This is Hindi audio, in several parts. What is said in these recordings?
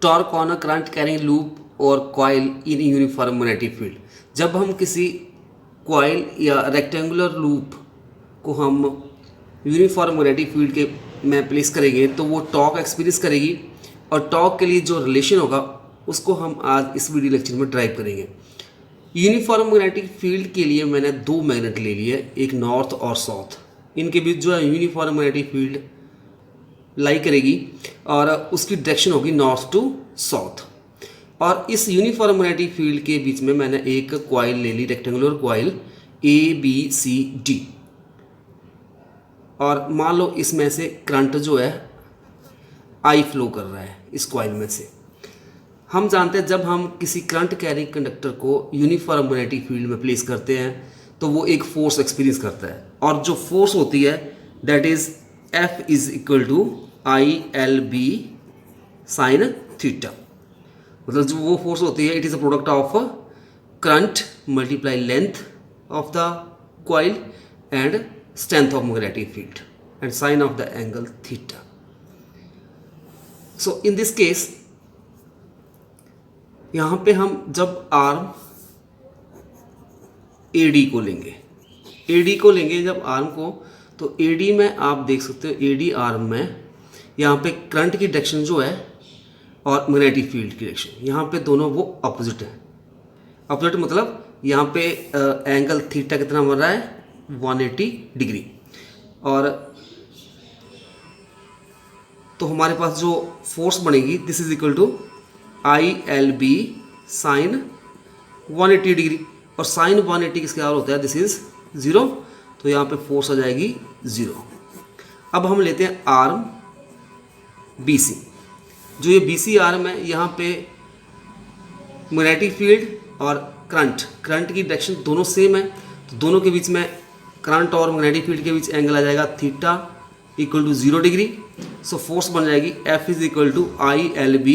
Torque on a current carrying loop और coil in uniform magnetic field. जब हम किसी कॉइल या रेक्टेंगुलर लूप को हम यूनिफॉर्म मैग्नेटिक फील्ड के में प्लेस करेंगे तो वो टॉर्क एक्सपीरियंस करेगी, और टॉर्क के लिए जो रिलेशन होगा उसको हम आज इस वीडियो लेक्चर में ड्राइव करेंगे। यूनिफॉर्म मैग्नेटिक फील्ड के लिए मैंने दो मैग्नेट ले लिए, एक नॉर्थ और साउथ। इनके बीच जो है यूनिफॉर्म मैग्नेटिक फील्ड लाई करेगी और उसकी डायरेक्शन होगी नॉर्थ टू साउथ। और इस यूनिफॉर्म मैग्नेटिक फील्ड के बीच में मैंने एक कॉइल ले ली, रेक्टेंगुलर कॉइल ABCD, और मान लो इसमें से करंट जो है I फ्लो कर रहा है इस कॉइल में से। हम जानते हैं जब हम किसी करंट कैरिंग कंडक्टर को यूनिफॉर्म मैग्नेटिक फील्ड में प्लेस करते हैं तो वो एक फोर्स एक्सपीरियंस करता है, और जो फोर्स होती है that is F is equal to ILB sine theta. मतलब जो वो फोर्स होती है it is a product of current multiply length of the coil and strength of magnetic field and sine of the angle theta. So in this case यहाँ पे हम जब आर्म AD को लेंगे जब आर्म को, तो AD में आप देख सकते हो AD आर्म में यहाँ पे करंट की डायरेक्शन जो है और मैग्नेटिक फील्ड की डायरेक्शन यहाँ पे दोनों वो अपोजिट है। अपोजिट मतलब यहाँ पे एंगल थीटा कितना बन रहा है 180 डिग्री, और तो हमारे पास जो फोर्स बनेगी this is equal to ILB sine 180 degree, और साइन 180 किसके बराबर होता है दिस इज 0, तो यहाँ पे फोर्स आ जाएगी 0। अब हम लेते हैं आर्म BC। जो ये BC आर्म है यहाँ पे मैग्नेटिक फील्ड और करंट की डायरेक्शन दोनों सेम है, तो दोनों के बीच में करंट और मैग्नेटिक फील्ड के बीच एंगल आ जाएगा theta equal to 0 degree. So force बन जाएगी F is equal to ILB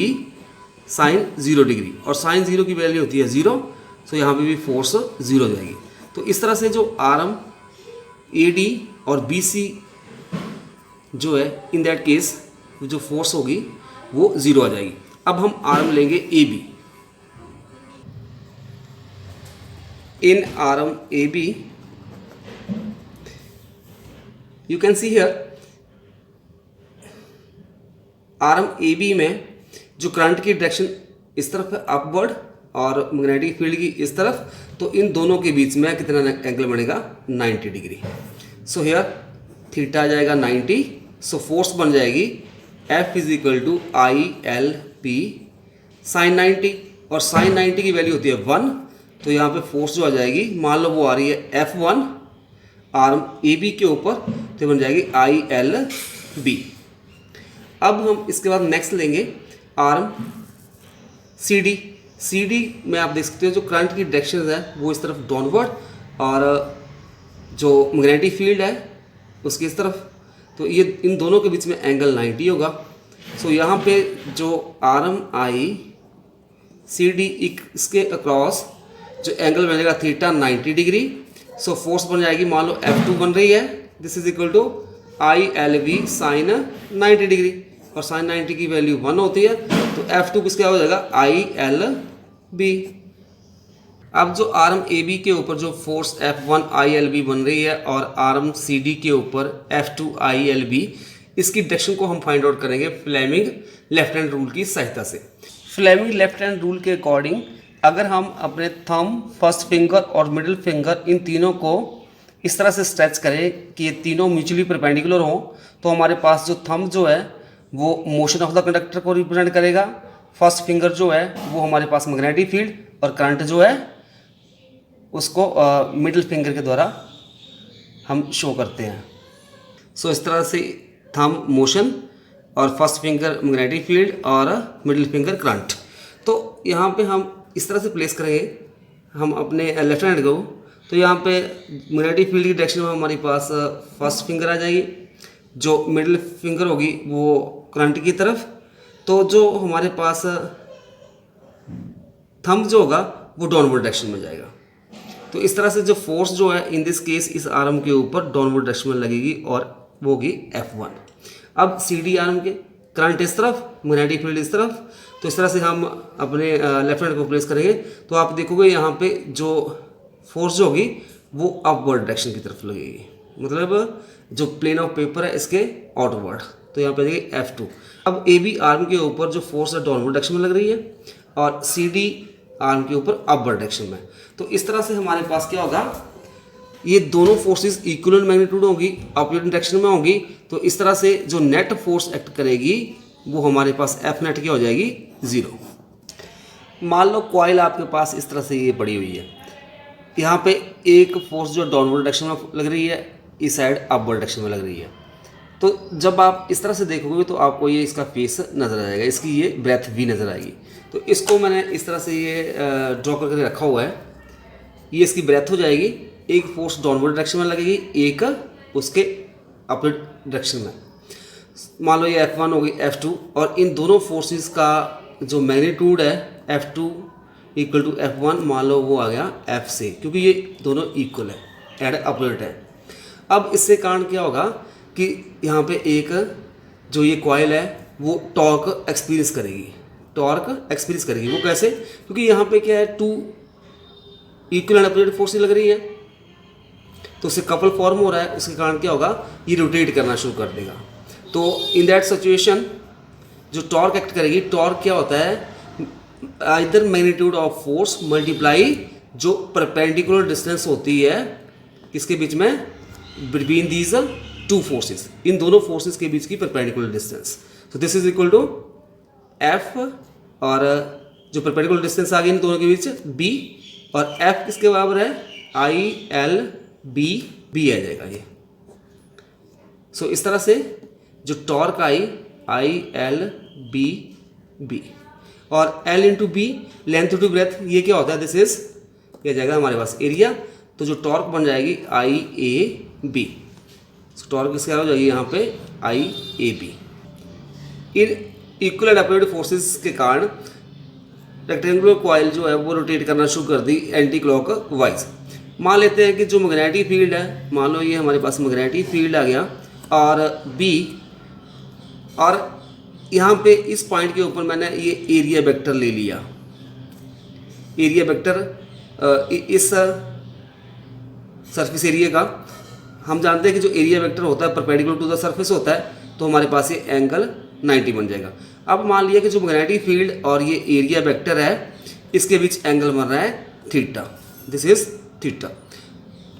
sine 0 degree, और साइन 0 की वैल्यू होती है 0, सो यहाँ पे भी फोर्स 0 हो जाएगी। तो इस तरह से जो आर्म AD और BC जो है इन दैट केस जो फोर्स होगी वो 0 आ जाएगी। अब हम आर्म लेंगे AB। In arm AB you can see here arm AB में जो करंट की डायरेक्शन इस तरफ है अपवर्ड और मैग्नेटिक फील्ड की इस तरफ, तो इन दोनों के बीच में कितना एंगल बनेगा 90 डिग्री। सो हियर थीटा आ जाएगा 90, सो फोर्स बन जाएगी F is equal to ILP sine 90, और साइन 90 की वैल्यू होती है 1, तो यहाँ पे फोर्स जो आ जाएगी मान लो वो आ रही है F1 आर्म AB के ऊपर, तो बन जाएगी ILB। अब हम इसके बाद नेक्स्ट लेंगे आर्म CD में आप देख सकते हो जो करंट की डायरेक्शन है वो इस तरफ डाउनवर्ड, और जो मैग्नेटिक फील्ड है उसकी इस तरफ, तो ये इन दोनों के बीच में एंगल 90 होगा। सो यहाँ पे जो आर्म CD इसके अक्रॉस जो एंगल बनेगा थीटा 90 डिग्री। सो फोर्स बन जाएगी मान लो F2 बन रही है, this is equal to ILB sine 90 degree, और साइन 90 की वैल्यू 1 होती है, तो F2 किसका हो जाएगा ILB। अब जो आर्म AB के ऊपर जो फोर्स F1 ILB बन रही है और आर्म CD के ऊपर F2 ILB, इसकी डायरेक्शन को हम फाइंड आउट करेंगे फ्लेमिंग लेफ्ट हैंड रूल की सहायता से। फ्लेमिंग लेफ्ट हैंड रूल के अकॉर्डिंग अगर हम अपने थंब, फर्स्ट फिंगर और मिडिल फिंगर इन तीनों को इस तरह से स्ट्रेच करें कि ये तीनों म्यूचुअली परपेंडिकुलर हों, तो हमारे पास जो थंब जो है वो मोशन ऑफ द कंडक्टर को रिप्रेजेंट करेगा, फर्स्ट फिंगर जो है वो हमारे पास मैग्नेटिक फील्ड, और करंट जो है उसको मिडिल फिंगर के द्वारा हम शो करते हैं। सो इस तरह से थंब मोशन और फर्स्ट फिंगर मैग्नेटिक फील्ड और मिडिल फिंगर करंट। तो यहाँ पे हम इस तरह से प्लेस करेंगे हम अपने लेफ्ट हैंड को, तो यहाँ पे मैग्नेटिक फील्ड की डायरेक्शन में हमारे पास फर्स्ट फिंगर आ जाएगी, जो मिडिल फिंगर होगी वो करंट की तरफ, तो जो हमारे पास थंब जो होगा वो डाउनवर्ड डायरेक्शन में जाएगा। तो इस तरह से जो फोर्स जो है इन दिस केस इस आर्म के ऊपर डाउनवर्ड डायरेक्शन में लगेगी और वो होगी F1। अब CD आर्म के करंट इस तरफ, मैग्नेटिक फील्ड इस तरफ, तो इस तरह से हम अपने लेफ्ट हैंड को प्लेस करेंगे तो आप देखोगे यहाँ पे जो फोर्स जो होगी वो अपवर्ड डायरेक्शन की तरफ लगेगी, मतलब जो प्लेन ऑफ पेपर है इसके आउटवर्ड। तो यहाँ पे देखिए F2। अब AB आर्म के ऊपर जो फोर्स है डाउनवर्ड डायरेक्शन में लग रही है और CD आर्म के ऊपर अपवर्ड डायरेक्शन में। तो इस तरह से हमारे पास क्या होगा, ये दोनों फोर्सेस इक्वल मैग्नीट्यूड होगी, अपोजिट डायरेक्शन में होगी। तो इस तरह से जो नेट फोर्स एक्ट करेगी वो हमारे पास F नेट क्या हो जाएगी, 0। मान लो कॉइल आपके पास इस तरह से ये पड़ी हुई है, यहाँ पे एक फोर्स जो डाउनवर्ड डायरेक्शन में लग रही है, इस साइड अपवर्ड डायरेक्शन में लग रही है। तो जब आप इस तरह से देखोगे तो आपको ये इसका फेस नज़र आ जाएगा, इसकी ये ब्रेथ भी नज़र आएगी। तो इसको मैंने इस तरह से ये ड्रॉ करके रखा हुआ है। ये इसकी ब्रेथ हो जाएगी, एक फोर्स डाउनवर्ड डायरेक्शन में लगेगी, एक उसके अपवर्ड डायरेक्शन में। मान लो ये F1 होगी, F2, और इन दोनों फोर्सेस का जो मैग्नीट्यूड है F2 इक्वल टू F1, मान लो वो आ गया F से, क्योंकि ये दोनों इक्वल है, एड अपवर्ड है। अब इससे कारण क्या होगा कि यहाँ पे एक जो ये कॉइल है वो टॉर्क एक्सपीरियंस करेगी। वो कैसे, क्योंकि यहाँ पे क्या है, 2 इक्वल एंड अपोजिट फोर्सेस लग रही है, तो उससे कपल फॉर्म हो रहा है। उसके कारण क्या होगा, ये रोटेट करना शुरू कर देगा। तो इन दैट सिचुएशन जो टॉर्क एक्ट करेगी, टॉर्क क्या होता है, either magnitude of force multiply जो परपेंडिकुलर डिस्टेंस होती है किसके बीच में, बिटवीन दीज 2 फोर्सेस, इन दोनों फोर्सेस के बीच की परपेंडिकुलर डिस्टेंस। तो this is equal to F, और जो परपेंडिकुलर डिस्टेंस आ गई इन दोनों के बीच B, और F किसके बराबर है, ILB, B आ जाएगा ये। सो इस तरह से जो टॉर्क आई ILB, और L into B length to breadth, ये क्या होता है, दिस इज क्या जाएगा हमारे पास एरिया। तो जो टॉर्क बन जाएगी IAB, टॉर्क किसके हो जाएगी यहाँ पे IAB। In equal and opposite forces के कारण रेक्टेंगुलर कॉइल जो है वो रोटेट करना शुरू कर दी एंटी क्लॉक वाइज। मान लेते हैं कि जो मैग्नेटिक फील्ड है, मान लो ये हमारे पास मैग्नेटिक फील्ड आ गया और B, और यहाँ पे इस पॉइंट के ऊपर मैंने ये एरिया वेक्टर ले लिया। एरिया वेक्टर इस सरफेस एरिया का हम जानते हैं कि जो एरिया वेक्टर होता है परपेंडिकुलर टू द सरफेस होता है, तो हमारे पास ये एंगल 90 बन जाएगा। अब मान लिया कि जो मैग्नेटिक फील्ड और ये एरिया वेक्टर है इसके बीच एंगल बन रहा है थीटा, दिस इज थीटा।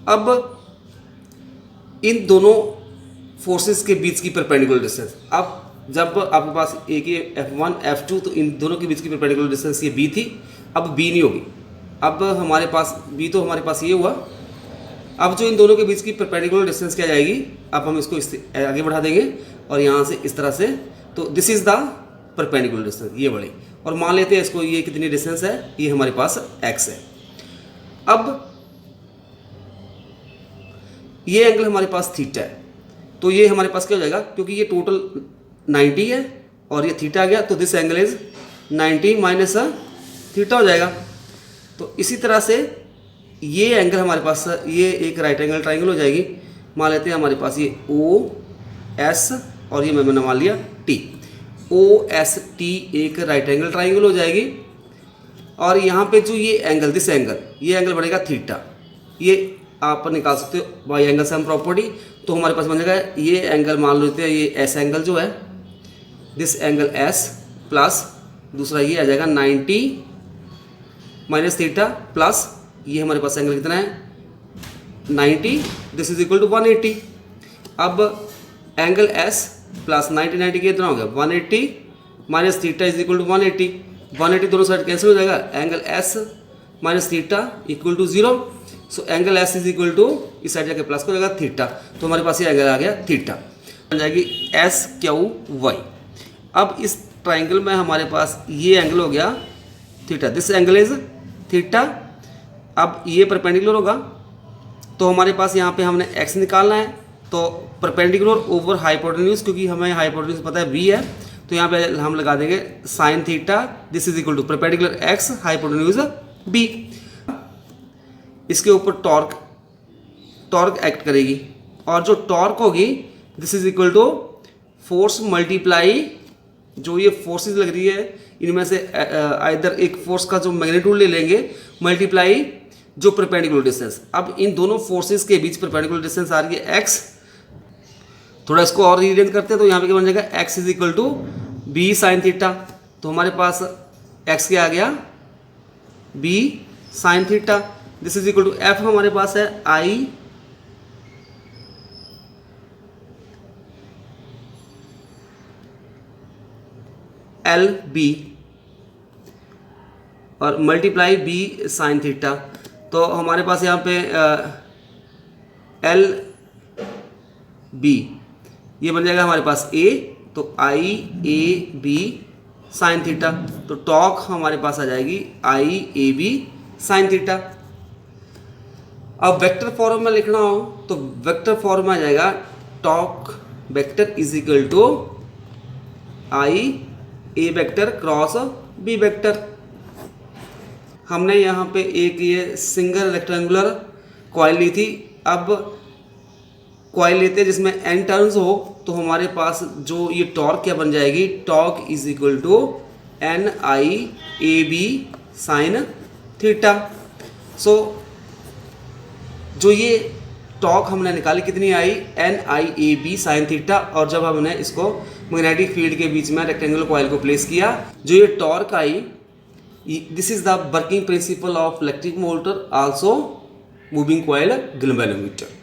अब इन दोनों फोर्सेस के बीच की परपेंडिकुलर डिस्टेंस, अब जब आपके पास एक ये F1 F2, तो इन दोनों के बीच की परपेंडिकुलर डिस्टेंस ये B थी, अब B नहीं होगी। अब हमारे पास B तो हमारे पास ये हुआ, अब जो इन दोनों के बीच की परपेंडिकुलर डिस्टेंस क्या जाएगी, अब हम इसको आगे बढ़ा देंगे और यहाँ से इस तरह से, तो this is the perpendicular distance, ये बड़ी, और मान लेते हैं इसको, ये कितनी डिस्टेंस है, ये हमारे पास x है। अब ये एंगल हमारे पास थीटा है, तो ये हमारे पास क्या हो जाएगा, क्योंकि ये टोटल 90 है और ये थीटा आ गया, तो this angle is 90 minus theta हो जाएगा। तो इसी तरह से ये एंगल हमारे पास, ये एक राइट एंगल ट्राइंगल हो जाएगी। मान लेते हैं हमारे पास ये OS और ये मैंने मान लिया T, OST एक राइट एंगल ट्राइंगल हो जाएगी। और यहाँ पे जो ये एंगल, दिस एंगल, ये एंगल बनेगा थीटा, ये आप निकाल सकते हो बाई एंगल सम प्रॉपर्टी। तो हमारे पास बन जाएगा ये एंगल, मान लेते हैं ये S एंगल जो है, दिस एंगल S प्लस दूसरा ये आ जाएगा 90 माइनस थीटा प्लस ये हमारे पास एंगल कितना है 90, दिस इज इक्वल टू 180। अब एंगल S प्लस 90 के इतना हो गया 180 minus theta is equal to 180 दोनों साइड कैंसिल हो जाएगा, angle S minus theta equal to 0। So angle S is equal to इस साइड जाके प्लस हो जाएगा थीटा, तो हमारे पास ये एंगल आ गया थीटा, बन जाएगी SQY। अब इस ट्राइंगल में हमारे पास ये एंगल हो गया theta, this angle is theta. अब ये परपेंडिकुलर होगा, तो हमारे पास यहाँ पे हमने x निकालना है, तो परपेंडिकुलर ओवर हाइपोटेन्यूज, क्योंकि हमें हाइपोटेन्यूज पता है v है, तो यहाँ पे हम लगा देंगे sine theta, this is equal to perpendicular x hypotenuse b। इसके ऊपर टॉर्क एक्ट करेगी, और जो टॉर्क होगी this is equal to force multiply जो ये फोर्सेस लग रही है इनमें से आइदर एक फोर्स का जो मैग्नीट्यूड ले लेंगे मल्टीप्लाई जो परपेंडिकुलर डिस्टेंस। अब इन दोनों फोर्सेस के बीच परपेंडिकुलर डिस्टेंस आ रही है x। थोड़ा इसको और रीअरेंज करते हैं तो यहाँ पे क्या बन जाएगा, x is equal to B sine theta. तो हमारे पास x क्या आ गया, b sine theta. This is equal to f हमारे पास है i एल बी और मल्टीप्लाई b साइन थीटा। तो हमारे पास यहाँ पे एल बी ये बन जाएगा हमारे पास a, तो I A B sine theta. तो टॉक हमारे पास आ जाएगी I A B sine theta. अब वेक्टर फॉर्म में लिखना हो तो वेक्टर फॉर्म में आ जाएगा torque vector is equal to I A vector cross B vector. हमने यहाँ पे एक ये सिंगल रेक्टेंगुलर कॉइल ली थी। अब कॉइल लेते हैं जिसमें n टर्न्स हो तो हमारे पास जो ये टॉर्क क्या बन जाएगी, torque is equal to N I A B sine theta. So जो ये टॉर्क हमने निकाली कितनी आई, N I A B sine theta. और जब हमने इसको मैग्नेटिक फील्ड के बीच में रेक्टेंगुलर कॉइल को प्लेस किया, जो ये torque I, this is the working principle of electric motor, also moving coil galvanometer.